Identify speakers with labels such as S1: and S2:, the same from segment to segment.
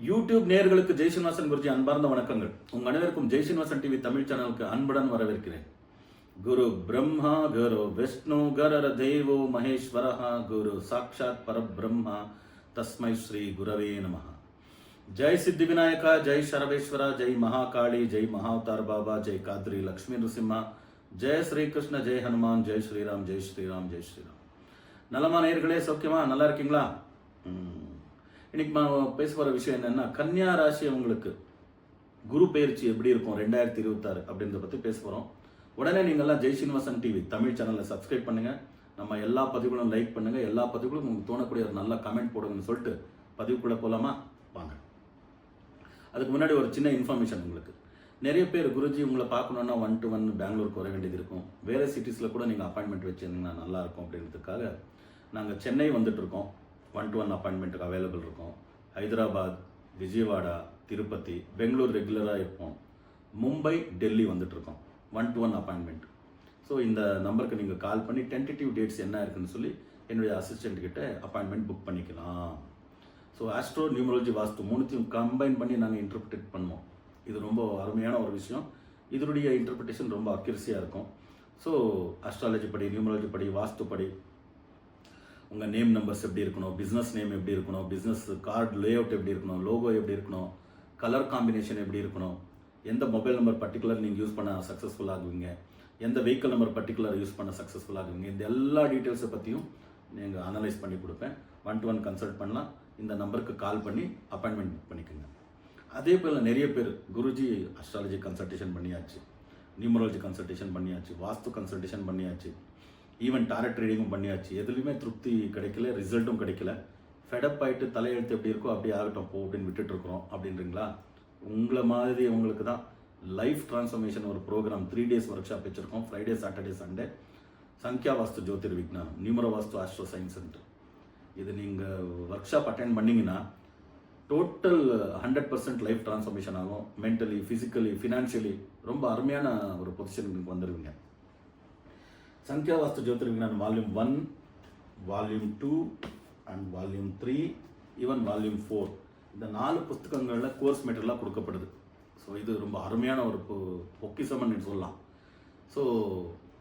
S1: YouTube நேயர்களுக்கு ஜெய் ஸ்ரீனிவாசன் குருஜி அன்பார்ந்த வணக்கங்கள். உங்கள் அனைவருக்கும் ஜெய் ஸ்ரீனிவாசன் டிவி தமிழ் சேனலுக்கு அன்புடன் வரவேற்கிறேன். குரு பிரம்மா குரு விஷ்ணு கரர தேவோ மகேஸ்வரஹா குரு சாட்சாத் பரபிரம்மா தஸ்மை ஸ்ரீ குரவே நமஹ. ஜெய் சித்தி விநாயகா, ஜெய் சரவேஸ்வரா, ஜெய் மகாகாளி, ஜெய் மகாவதார் பாபா, ஜெய் காத்ரி லக்ஷ்மி நரசிம்மா, ஜெய் ஸ்ரீகிருஷ்ண, ஜெய் ஹனுமான், ஜெய் ஸ்ரீராம், ஜெய் ஸ்ரீராம், ஜெய் ஸ்ரீராம். நலமா நேயர்களே, சௌக்கியமா, நல்லா இருக்கீங்களா? இன்னைக்கு நான் பேச போகிற விஷயம் என்னன்னா, கன்னியா ராசி உங்களுக்கு குரு பயிற்சி எப்படி இருக்கும் 2026 அப்படின்றத பற்றி பேச போகிறோம். உடனே நீங்கள்லாம் ஜெய் ஸ்ரீனிவாசன் டிவி தமிழ் சேனலை சப்ஸ்கிரைப் பண்ணுங்கள். நம்ம எல்லா பதிவுகளும் லைக் பண்ணுங்கள். எல்லா பதிவுகளும் உங்களுக்கு தோணக்கூடிய ஒரு நல்ல கமெண்ட் போடுங்கன்னு சொல்லிட்டு பதிவுக்குள்ளே போகலாமா? வாங்க. அதுக்கு முன்னாடி ஒரு சின்ன இன்ஃபர்மேஷன். உங்களுக்கு நிறைய பேர் குருஜி உங்களை பார்க்கணுன்னா 1 to 1 பெங்களூருக்கு வர வேண்டியது இருக்கும். வேறு சிட்டிஸில் கூட நீங்கள் அப்பாயின்மெண்ட் வச்சுருந்தீங்கன்னா நல்லாயிருக்கும் அப்படின்றதுக்காக நாங்கள் சென்னை வந்துட்டுருக்கோம். 1 to 1 அப்பாயின்மெண்ட்டுக்கு அவைலபிள் இருக்கும். ஹைதராபாத், விஜயவாடா, திருப்பதி, பெங்களூர் ரெகுலராக இருப்போம். மும்பை, டெல்லி வந்துட்டுருக்கோம் 1 to 1 அப்பாயின்மெண்ட். ஸோ இந்த நம்பருக்கு நீங்கள் கால் பண்ணி டென்டேட்டிவ் டேட்ஸ் என்ன இருக்குன்னு சொல்லி என்னுடைய அசிஸ்டண்ட் கிட்ட அப்பாயின்மெண்ட் புக் பண்ணிக்கலாம். ஸோ ஆஸ்ட்ரோ, நியூமராலஜி, வாஸ்து மூணுத்தையும் கம்பைன் பண்ணி நாங்கள் இன்டர்பிரேட் பண்ணுவோம். இது ரொம்ப அருமையான ஒரு விஷயம். இதனுடைய இன்டர்பிரிட்டேஷன் ரொம்ப அக்யூரஸியாக இருக்கும். ஸோ அஸ்ட்ராலஜி படி, நியூமராலஜி படி, வாஸ்து படி, உங்கள் நேம் நம்பர்ஸ் எப்படி இருக்கணும், பிஸ்னஸ் நேம் எப்படி இருக்கணும், பிஸ்னஸ் கார்டு லேஅவுட் எப்படி இருக்கணும், லோகோ எப்படி இருக்கணும், கலர் காம்பினேஷன் எப்படி இருக்கணும், எந்த மொபைல் நம்பர் பர்டிகுலர் நீங்கள் யூஸ் பண்ண சக்ஸஸ்ஃபுல் ஆகுவீங்க, எந்த வெஹிக்கிள் நம்பர் பர்டிகுலர் யூஸ் பண்ண சக்ஸஸ்ஃபுல் ஆகுவீங்க, இந்த எல்லா டீட்டெயில்ஸை பற்றியும் நீங்கள் அனலைஸ் பண்ணி கொடுப்பேன். 1 to 1 கன்சல்ட் பண்ணலாம். இந்த நம்பருக்கு கால் பண்ணி அப்பாயின்மெண்ட் புக் பண்ணிக்கோங்க. அதே போல் நிறைய பேர் குருஜி அஸ்ட்ராலஜி கன்சல்டேஷன் பண்ணியாச்சு, நியூமராலஜி கன்சல்டேஷன் பண்ணியாச்சு, வாஸ்து கன்சல்டேஷன் பண்ணியாச்சு, ஈவன் டாரட் ரீடிங்கும் பண்ணியாச்சு. எதுலையுமே திருப்தி கிடைக்கல, ரிசல்ட்டும் கிடைக்கல. ஃபெடப் ஆகிட்டு தலையெழுத்து எப்படி இருக்கோ அப்படி ஆகட்டும் போ அப்படின்னு விட்டுட்டுருக்குறோம் அப்படின்றீங்களா? உங்களை மாதிரி உங்களுக்கு தான் லைஃப் டிரான்ஸ்ஃபர்மேஷன் ஒரு ப்ரோக்ராம் 3 days ஒர்க் ஷாப் வச்சுருக்கோம். Friday, Saturday, Sunday. Sankhya Vastu Jyotir Vignanam, numero Vastu astro science centre. இது நீங்கள் ஒர்க் ஷாப் அட்டென்ட் பண்ணிங்கன்னா டோட்டல் 100% லைஃப் டிரான்ஸ்ஃபர்மேஷன் ஆகும். மென்டலி, ஃபிசிக்கலி, ஃபினான்ஷியலி ரொம்ப அருமையான ஒரு பொசிஷனுக்கு வந்துடுவீங்க. Sankhya Vastu Jyotir Vignanam volume 1, volume 2 and volume 3, even volume 4, இந்த 4 புத்தகங்களில் கோர்ஸ் மெட்டீரியலாக கொடுக்கப்படுது. ஸோ இது ரொம்ப அருமையான ஒரு பொக்கிசம்னு சொல்லலாம். ஸோ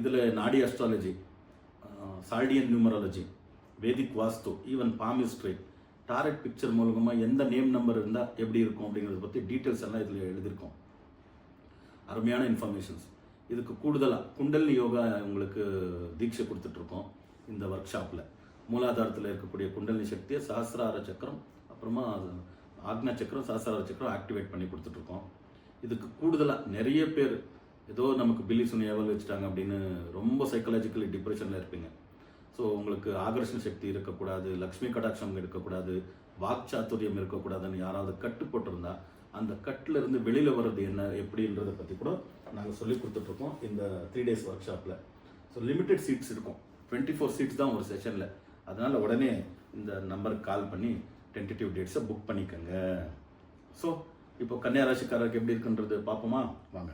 S1: இதில் நாடி அஸ்ட்ராலஜி, சால்டியன் நியூமராலஜி, வேதிக் வாஸ்து, ஈவன் பாமிஸ்ட்ரி, டாரட் பிக்சர் மூலமாக எந்த நேம் நம்பர் இருந்தால் எப்படி இருக்கும் அப்படிங்கிறத பற்றி டீட்டெயில்ஸ் எல்லாம் இதில் எழுதியிருக்கோம். அருமையான இன்ஃபர்மேஷன்ஸ். இதுக்கு கூடுதலாக குண்டலினி யோகா உங்களுக்கு தீட்சை கொடுத்துட்ருக்கோம் இந்த ஒர்க் ஷாப்பில். மூலாதாரத்தில் இருக்கக்கூடிய குண்டலினி சக்தியை சஹஸ்ரார சக்கரம், அப்புறமா ஆக்னா சக்கரம், சஹஸ்ரார சக்கரம் ஆக்டிவேட் பண்ணி கொடுத்துட்ருக்கோம். இதுக்கு கூடுதலாக நிறைய பேர் ஏதோ நமக்கு பில்லி சுனி ஏவல் வச்சுட்டாங்க அப்படின்னு ரொம்ப சைக்காலஜிக்கலி டிப்ரெஷனில் இருப்பீங்க. ஸோ உங்களுக்கு ஆகர்ஷண சக்தி இருக்கக்கூடாது, லக்ஷ்மி கடாட்சம் இருக்கக்கூடாது, வாக்சாத்துரியம் இருக்கக்கூடாதுன்னு யாராவது கட்டு போட்டிருந்தா அந்த கட்டில் இருந்து வெளியில் வர்றது என்ன எப்படின்றத பற்றி கூட நாங்கள் சொல்லி கொடுத்துட்ருக்கோம் இந்த 3 days ஒர்க் ஷாப்பில். ஸோ லிமிட்டெட் சீட்ஸ் இருக்கும். 24 சீட்ஸ் தான் ஒரு செஷனில். அதனால் உடனே இந்த நம்பருக்கு கால் பண்ணி டென்டேட்டிவ் டேட்ஸை புக் பண்ணிக்கோங்க. ஸோ இப்போ கன்னியா ராசிக்காரருக்கு எப்படி இருக்குன்றது பார்ப்போமா? வாங்க.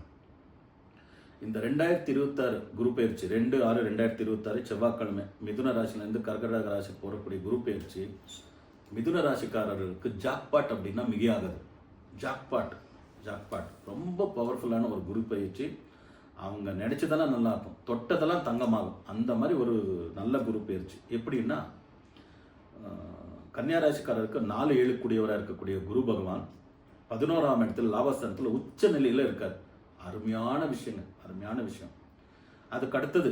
S1: இந்த 2026 குரு பயிற்சி 2/6/2026 செவ்வாய்க்கிழமை மிதுன ராசிலேருந்து கர்கடக ராசி போகக்கூடிய குரு பயிற்சி மிதுன ராசிக்காரருக்கு ஜாக்பாட் அப்படின்னா மிகையாகாது. ஜாக்பாட் ரொம்ப பவர்ஃபுல்லான ஒரு குரு பயிற்சி. அவங்க நினச்சதெல்லாம் நல்லா இருக்கும், தொட்டதெல்லாம் தங்கமாகும். அந்த மாதிரி ஒரு நல்ல குரு பயிற்சி. எப்படின்னா, கன்னியா ராசிக்காரருக்கு 4-7 கூடியவராக இருக்கக்கூடிய குரு பகவான் 11ஆம் இடத்துல லாபஸ்தானத்தில் உச்ச நிலையில் இருக்கார். அருமையான விஷயம். அதுக்கு அடுத்தது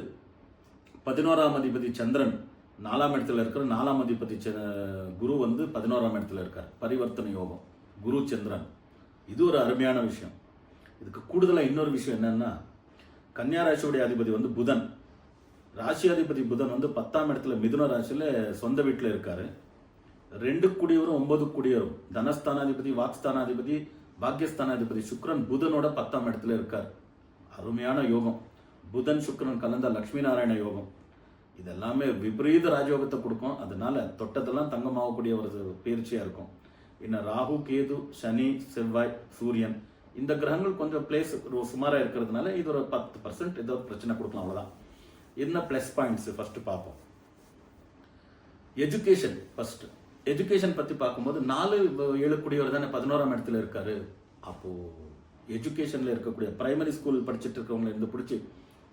S1: 11ஆம் அதிபதி சந்திரன் 4ஆம் இடத்துல இருக்கிற 4ஆம் அதிபதி குரு 11ஆம் இடத்துல இருக்கார். பரிவர்த்தனை யோகம் குரு சந்திரன். இது ஒரு அருமையான விஷயம். இதுக்கு கூடுதலாக இன்னொரு விஷயம் என்னன்னா, கன்னியா ராசியுடைய அதிபதி புதன். ராசி அதிபதி புதன் 10ஆம் இடத்துல மிதுன ராசியில் சொந்த வீட்டில் இருக்காரு. 2 கூடியவரும் 9 கூடியவரும் தனஸ்தானாதிபதி, வாக்ஸ்தானாதிபதி, பாக்யஸ்தானாதிபதி சுக்கிரன் புதனோட 10ஆம் இடத்துல இருக்கார். அருமையான யோகம். புதன் சுக்கிரன் கலந்த லக்ஷ்மி நாராயண யோகம். இதெல்லாமே விபரீத ராஜயோகத்தை கொடுக்கும். அதனால தொட்டதெல்லாம் தங்கமாகக்கூடிய ஒரு பயிற்சியாக இருக்கும். இன்னும் ராகு, கேது, சனி, செவ்வாய், சூரியன், இந்த கிரகங்கள் கொஞ்சம் பிளேஸ் சுமாராக இருக்கிறதுனால இது ஒரு 10% ஏதோ பிரச்சனை கொடுக்கலாம். அவ்வளோதான். என்ன ப்ளஸ் பாயிண்ட்ஸ் ஃபஸ்ட்டு பார்ப்போம். Education first. எஜுகேஷன் பற்றி பார்க்கும்போது 4-7 கூடியவர் தானே 11ஆம் இடத்துல இருக்காரு. அப்போது எஜுகேஷனில் இருக்கக்கூடிய பிரைமரி ஸ்கூல் படிச்சுட்டு இருக்கவங்க இருந்து பிடிச்சி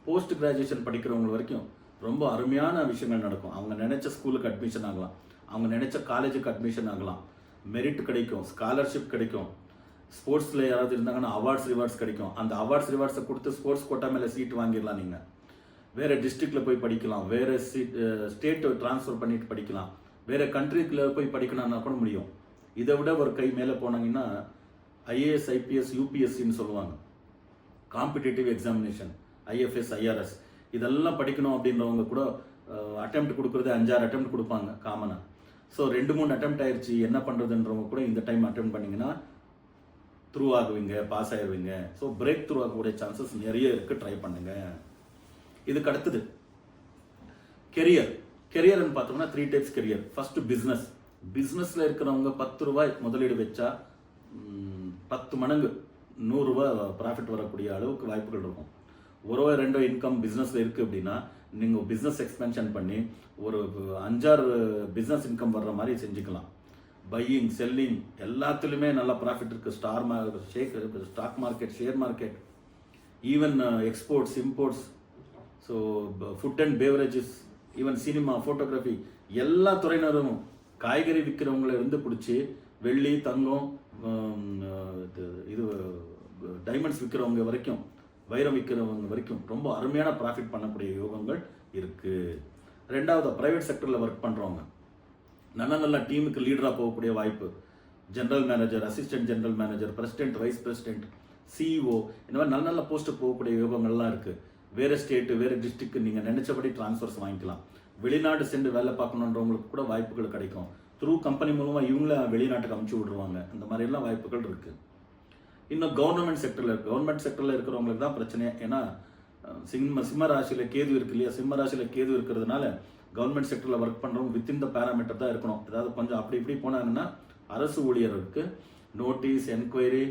S1: போஸ்ட் கிராஜுவேஷன் படிக்கிறவங்க வரைக்கும் ரொம்ப அருமையான விஷயங்கள் நடக்கும். அவங்க நினைச்ச ஸ்கூலுக்கு அட்மிஷன் ஆகலாம், அவங்க நினைச்ச காலேஜுக்கு அட்மிஷன் ஆகலாம், மெரிட் கிடைக்கும், ஸ்காலர்ஷிப் கிடைக்கும், ஸ்போர்ட்ஸில் யாராவது இருந்தாங்கன்னா ரிவார்ட்ஸ் கிடைக்கும். அந்த ரிவார்ட்ஸை கொடுத்து ஸ்போர்ட்ஸ் கோட்டா மேலே சீட் வாங்கிடலாம். நீங்கள் வேறு டிஸ்ட்ரிக்டில் போய் படிக்கலாம், வேறு ஸ்டேட்டை ட்ரான்ஸ்ஃபர் பண்ணிட்டு படிக்கலாம், வேறு கண்ட்ரிக்குள்ள போய் படிக்கணும்னா கூட முடியும். இதை விட ஒரு கை மேலே போனாங்கன்னா ஐஏஎஸ், ஐபிஎஸ், யூபிஎஸ்சின்னு சொல்லுவாங்க, காம்படிட்டிவ் எக்ஸாமினேஷன், ஐஎஃப்எஸ், ஐஆர்எஸ், இதெல்லாம் படிக்கணும் அப்படின்றவங்க கூட அட்டெம்ப்ட் கொடுக்குறது 5-6 அட்டெம்ப்ட் கொடுப்பாங்க காமனாக. ஸோ 2-3 அட்டெம்ப்ட் ஆயிடுச்சு, என்ன பண்ணுறதுன்றவங்க கூட இந்த டைம் அட்டெம்ப்ட் பண்ணிங்கன்னா த்ரூ ஆகுவீங்க, பாஸ் ஆயிடுவீங்க. ஸோ பிரேக் த்ரூ ஆகக்கூடிய சான்சஸ் நிறைய இருக்குது, ட்ரை பண்ணுங்க. இதுக்கு அடுத்தது கெரியர்னு பார்த்தோம்னா 3 டைப்ஸ் கெரியர். ஃபர்ஸ்ட் பிஸ்னஸில் இருக்கிறவங்க 10 ரூபாய் முதலீடு வச்சா 10 மடங்கு 100 ரூபாய் ப்ராஃபிட் வரக்கூடிய அளவுக்கு வாய்ப்புகள் இருக்கும். 1 ரூபாய் 2 ரூபாய் இன்கம் பிஸ்னஸில் இருக்குது அப்படின்னா நீங்கள் பிஸ்னஸ் எக்ஸ்பென்ஷன் பண்ணி ஒரு 5-6 பிஸ்னஸ் இன்கம் வர்ற மாதிரி செஞ்சுக்கலாம். பையிங், செல்லிங் எல்லாத்துலேயுமே நல்ல ப்ராஃபிட் இருக்குது. Stock market, share market, even exports, imports, so food and beverages, even cinema, photography, எல்லா துறையினரும் காய்கறி விற்கிறவங்கள இருந்து பிடிச்சி வெள்ளி, தங்கம், இது டைமண்ட்ஸ் விற்கிறவங்க வரைக்கும், வைரம் விற்கிறவங்க வரைக்கும் ரொம்ப அருமையான ப்ராஃபிட் பண்ணக்கூடிய யோகங்கள் இருக்குது. ரெண்டாவது ப்ரைவேட் செக்டரில் ஒர்க் பண்ணுறவங்க நல்ல டீமுக்கு லீடராக போகக்கூடிய வாய்ப்பு. General manager, assistant general manager, president, vice president, CEO, இந்த மாதிரி நல்ல போஸ்ட்டு போகக்கூடிய யோகங்கள்லாம் இருக்குது. வேறு ஸ்டேட்டு, வேறு டிஸ்ட்ரிக்ட் நீங்கள் நினச்சபடி ட்ரான்ஸ்ஃபர்ஸ் வாங்கிக்கலாம். வெளிநாடு சென்று வேலை பார்க்கணுன்றவங்களுக்கு கூட வாய்ப்புகள் கிடைக்கும். த்ரூ கம்பெனி மூலமாக இவங்கள வெளிநாட்டுக்கு அமுச்சு விடுவாங்க. அந்த மாதிரிலாம் வாய்ப்புகள் இருக்குது. இன்னும் கவர்மெண்ட் செக்டரில் இருக்கிறவங்களுக்கு தான் பிரச்சனையே. ஏன்னா சிம்ம ராசியில் கேது இருக்கு இல்லையா, சிம்ம ராசியில் கேது இருக்கிறதுனால கவர்மெண்ட் செக்டரில் ஒர்க் பண்ணுறவங்க வித்தின் த பேராமீட்டர் தான் இருக்கணும். ஏதாவது கொஞ்சம் அப்படி இப்படி போனாங்கன்னா அரசு ஊழியர்களுக்கு notice, enquiry,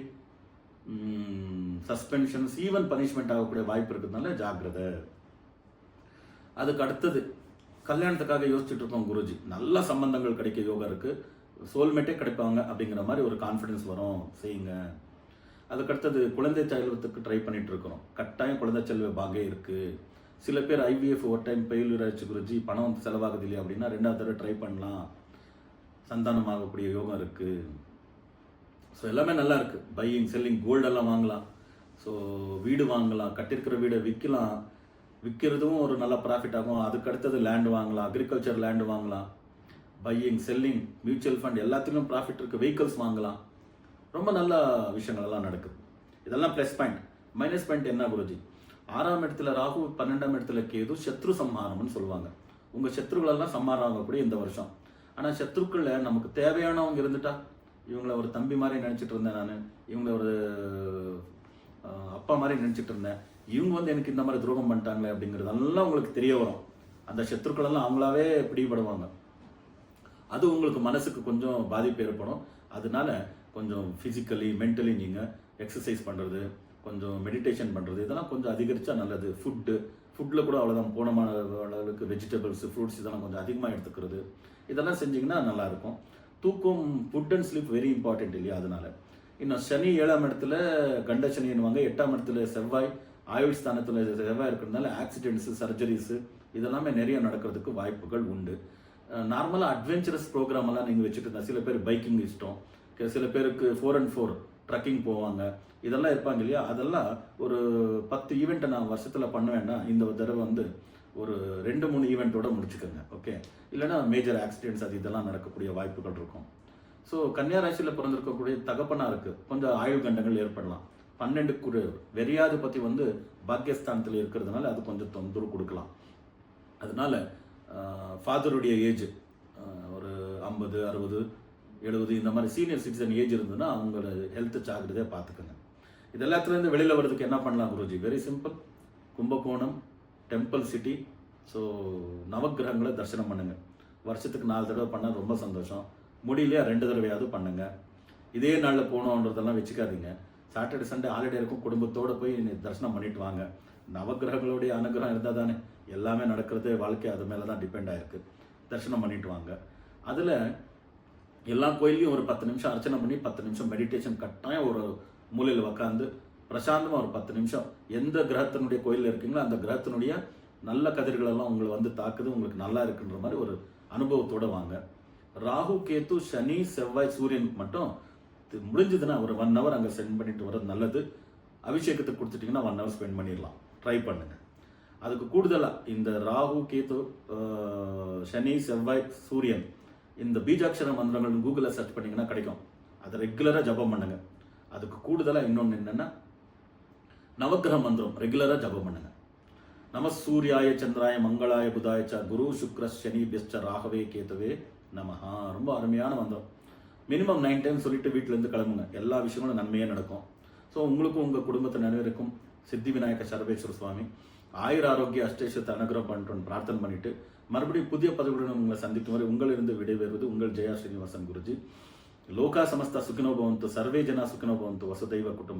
S1: suspensions, even punishment ஆகக்கூடிய வாய்ப்பு இருக்கிறதுனால ஜாக்கிரதை. அதுக்கு அடுத்தது கல்யாணத்துக்காக யோசிச்சுட்டு இருக்கோம் குருஜி, நல்ல சம்பந்தங்கள் கிடைக்க யோகா இருக்குது, சோல்மேட்டே கிடைப்பாங்க அப்படிங்கிற மாதிரி ஒரு கான்ஃபிடன்ஸ் வரும், செய்யுங்க. அதுக்கடுத்தது குழந்தை செல்வத்துக்கு ட்ரை பண்ணிட்டு இருக்கிறோம். கட்டாயம் குழந்தை செல்வ பாகியம் இருக்குது. சில பேர் ஐவிஎஃப் ஒரு டைம் ஃபெயிலியர் ஆச்சு குருஜி, பணம் செலவாகுது இல்லையா அப்படின்னா 2வது தடவை ட்ரை பண்ணலாம், சந்தானம் ஆகக்கூடிய யோகம் இருக்குது. ஸோ எல்லாமே நல்லா இருக்குது. பையிங், செல்லிங், கோல்டெல்லாம் வாங்கலாம், ஸோ வீடு வாங்கலாம், கட்டிருக்கிற வீடை விற்கலாம், விற்கிறதும் ஒரு நல்ல ப்ராஃபிட் ஆகும். அதுக்கு அடுத்தது லேண்டு வாங்கலாம், அக்ரிகல்ச்சர் லேண்டு வாங்கலாம், பையிங், செல்லிங், மியூச்சுவல் ஃபண்ட் எல்லாத்துலேயும் ப்ராஃபிட் இருக்குது. வெஹிக்கிள்ஸ் வாங்கலாம், ரொம்ப நல்ல விஷயங்கள் எல்லாம் நடக்குது. இதெல்லாம் ப்ளஸ் பாயிண்ட். மைனஸ் பாயிண்ட் என்ன குருஜி? 6ஆம் இடத்துல ராகு, 12ஆம் இடத்துல கேது, சத்ரு சம்ஹாரம்னு சொல்லுவாங்க. உங்கள் சத்ருகளெல்லாம் சம்ஹாரம் ஆகக்கூடிய இந்த வருஷம். ஆனால் சத்ருக்களில் நமக்கு தேவையானவங்க இருந்துட்டா, இவங்கள ஒரு தம்பி மாதிரி நினச்சிட்டு இருந்தேன் நான், இவங்கள ஒரு அப்பா மாதிரி நினச்சிட்டு இருந்தேன், இவங்க வந்து எனக்கு இந்த மாதிரி துரோகம் பண்ணிட்டாங்களே அப்படிங்கிறதெல்லாம் உங்களுக்கு தெரிய வரும். அந்த சத்ருக்களெல்லாம் அவங்களாவே பிடிபடுவாங்க. அது உங்களுக்கு மனசுக்கு கொஞ்சம் பாதிப்பு ஏற்படும். அதனால கொஞ்சம் ஃபிசிக்கலி, மென்டலி நீங்கள் எக்ஸசைஸ் பண்ணுறது, கொஞ்சம் மெடிடேஷன் பண்ணுறது, இதெல்லாம் கொஞ்சம் அதிகரித்தா நல்லது. ஃபுட்டில் கூட அவ்வளோதான், போனமான அளவுக்கு வெஜிடபிள்ஸ், ஃப்ரூட்ஸ் இதெல்லாம் கொஞ்சம் அதிகமாக எடுத்துக்கிறது, இதெல்லாம் செஞ்சிங்கன்னா நல்லாயிருக்கும். தூக்கம், food and sleep very important இல்லையா? அதனால இன்னும் சனி 7ஆம் இடத்துல கண்ட சனின்னுவாங்க, 8ஆம் இடத்துல செவ்வாய், ஆயுள் ஸ்தானத்தில் செவ்வாய் இருக்கிறதுனால ஆக்சிடென்ட்ஸு, சர்ஜரிஸு இதெல்லாமே நிறைய நடக்கிறதுக்கு வாய்ப்புகள் உண்டு. நார்மலாக அட்வென்ச்சரஸ் ப்ரோக்ராமெல்லாம் நீங்கள் வச்சுட்டு இருந்தால், சில பேர் பைக்கிங் இஷ்டம், சில பேருக்கு 4x4 ட்ரக்கிங் போவாங்க, இதெல்லாம் இருப்பாங்க இல்லையா? அதெல்லாம் ஒரு 10 ஈவெண்ட்டை நான் வருஷத்தில் பண்ணுவேன்னா இந்த தடவை வந்து ஒரு 2-3 ஈவெண்ட்டோட முடிச்சுக்கோங்க, ஓகே? இல்லைனா மேஜர் ஆக்சிடென்ட்ஸ் அது இதெல்லாம் நடக்கக்கூடிய வாய்ப்புகள் இருக்கும். ஸோ கன்னியா ராசியில் பிறந்திருக்கக்கூடிய தகப்பனாருக்கு கொஞ்சம் ஆயுள் கண்டங்கள் ஏற்படலாம். 12 வெறியாதிபதி வந்து பாக்கியஸ்தானத்தில் இருக்கிறதுனால அது கொஞ்சம் தொந்தரவு கொடுக்கலாம். அதனால ஃபாதருடைய ஏஜ் ஒரு 50, 60, 70 இந்த மாதிரி சீனியர் சிட்டிசன் ஏஜ் இருந்ததுன்னா அவங்களோட ஹெல்த் ஜாக்கிரதையாக பார்த்துக்கோங்க. இது எல்லாத்துலேருந்து வெளியில் வர்றதுக்கு என்ன பண்ணலாம் Guruji? Very simple. Kumbakonam temple city, so நவக்கிரகங்களை தரிசனம் பண்ணுங்கள். வருஷத்துக்கு 4 தடவை பண்ணால் ரொம்ப சந்தோஷம். முடியலையா 2 தடவையாவது பண்ணுங்க. இதே நாளில் போகணுன்றதெல்லாம் வச்சுக்காதீங்க. சாட்டர்டே சண்டே ஹாலிடே இருக்கும், குடும்பத்தோடு போய் தரிசனம் பண்ணிட்டு வாங்க. நவக்கிரகங்களுடைய அனுகிரகம் இருந்தால் தானே எல்லாமே நடக்கிறது. வாழ்க்கை அது மேலே தான் டிபெண்ட் ஆகிருக்கு. தரிசனம் பண்ணிட்டு வாங்க. அதில் எல்லா கோயிலையும் ஒரு 10 நிமிஷம் அர்ச்சனை பண்ணி 10 நிமிஷம் மெடிடேஷன் கட்டாயம் ஒரு மூலையில் உட்காந்து பிரசாந்தமாக ஒரு 10 நிமிஷம் எந்த கிரகத்தினுடைய கோயிலில் இருக்கீங்களோ அந்த கிரகத்தினுடைய நல்ல கதிர்களெல்லாம் உங்களை வந்து தாக்குது, உங்களுக்கு நல்லா இருக்குன்ற மாதிரி ஒரு அனுபவத்தோடு வாங்க. ராகு கேத்து சனி செவ்வாய் சூரியனுக்கு மட்டும் முடிஞ்சதுன்னா ஒரு 1 hour அங்கே ஸ்பெண்ட் பண்ணிட்டு வர்றது நல்லது. அபிஷேகத்துக்கு கொடுத்துட்டிங்கன்னா 1 hour ஸ்பெண்ட் பண்ணிடலாம், ட்ரை பண்ணுங்க. அதுக்கு கூடுதலாக இந்த ராகு கேத்து சனி செவ்வாய் சூரியன் இந்த பீஜாட்சர மந்திரங்கள் கூகுளில் சர்ச் பண்ணிங்கன்னா கிடைக்கும். அதை ரெகுலராக ஜபம் பண்ணுங்க. அதுக்கு கூடுதலாக இன்னொன்று என்னென்னா நவக்கிரக மந்திரம் ரெகுலராக ஜபம் பண்ணுங்க. நம சூர்யாய சந்திராய மங்களாய புதாயச்ச குரு சுக்ர சனி பெஸ்ட ராகவே கேத்தவே நமஹா. ரொம்ப அருமையான மந்திரம். மினிமம் 9 டைம் சொல்லிட்டு வீட்டிலேருந்து கிளம்புங்க. எல்லா விஷயங்களும் நன்மையாக நடக்கும். ஸோ உங்களுக்கும் உங்கள் குடும்பத்தை நினைவிருக்கும் சித்தி விநாயக சர்வேஸ்வர சுவாமி ஆயுர ஆரோக்கிய அஷ்டேஸ்வரத்தை அனுகிரகம் பண்ணிட்டு பிரார்த்தனை பண்ணிட்டு மறுபடியும் புதிய பதவியுடன் உங்களை சந்திக்கும் வரை உங்களிருந்து விடைபெறுவது உங்கள் ஜெயா ஸ்ரீனிவாசன் குருஜி. லோகா சமஸ்தா சுகினோ பவந்து, சர்வே ஜனா சுகினோ பவந்து, வசுதைவ குடும்ப